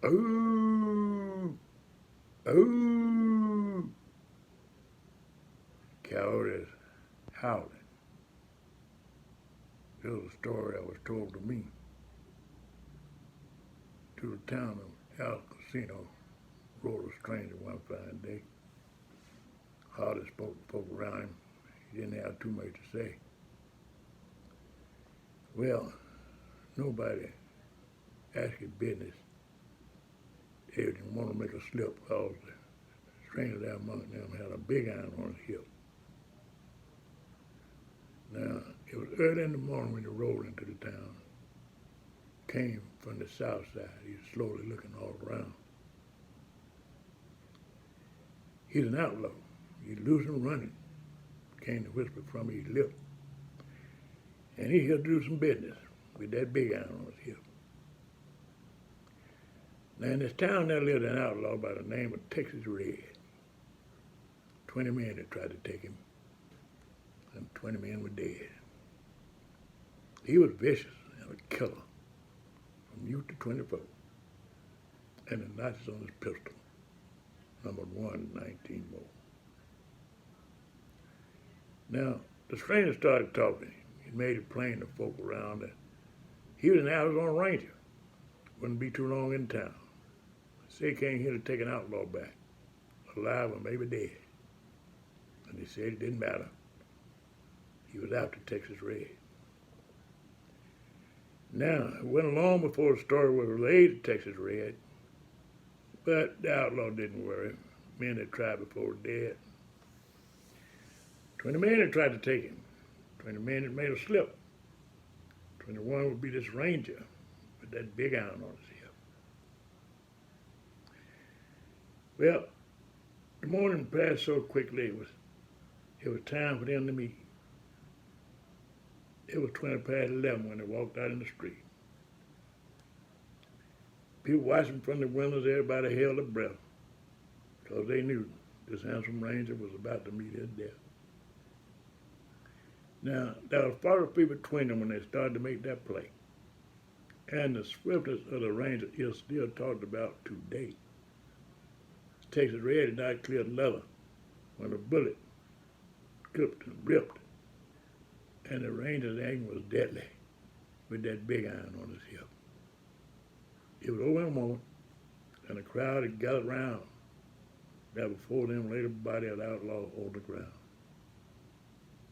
Ooh, ooh. Coyotes howling. This was a story that was told to me to the town of Al Casino. Rode a stranger one fine day. Hardly spoke to folk around him. He didn't have too much to say. Well, nobody asked his business. They didn't want to make a slip because the stranger there among them had a big iron on his hip. Now, it was early in the morning when he rode into the town. Came from the south side. He was slowly looking all around. He's an outlaw. He's loose and running. Came to whisper from his lip. And he's here to do some business with that big iron on his hip. Now, in this town there lived an outlaw by the name of Texas Red. 20 men had tried to take him, and 20 men were dead. He was vicious and a killer from youth to 24, and the notches on his pistol, numbered 119 more. Now, the stranger started talking. He made it plain to folk around that he was an Arizona Ranger. Wouldn't be too long in town. Say he came here to take an outlaw back, alive or maybe dead. And they said it didn't matter. He was after Texas Red. Now, it wasn't long before the story was relayed to Texas Red, but the outlaw didn't worry. Men had tried before were dead. 20 men had tried to take him. 20 men had made a slip. 21 would be this ranger with that big iron on his hip. Well, the morning passed so quickly it was time for them to meet. It was 20 past 11 when they walked out in the street. People watching from the windows, everybody held their breath because they knew this handsome ranger was about to meet his death. Now, there was 40 feet between them when they started to make that play. And the swiftness of the ranger is still talked about today. Texas Red did not clear leather when a bullet clipped and ripped, and the ranger's aim was deadly with that big iron on his hip. It was over in a moment, and the crowd had gathered round. There before them lay the body of the outlaw on the ground.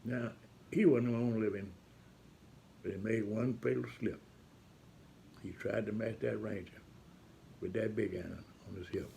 Now, he wasn't long living, but he made one fatal slip. He tried to match that ranger with that big iron on his hip.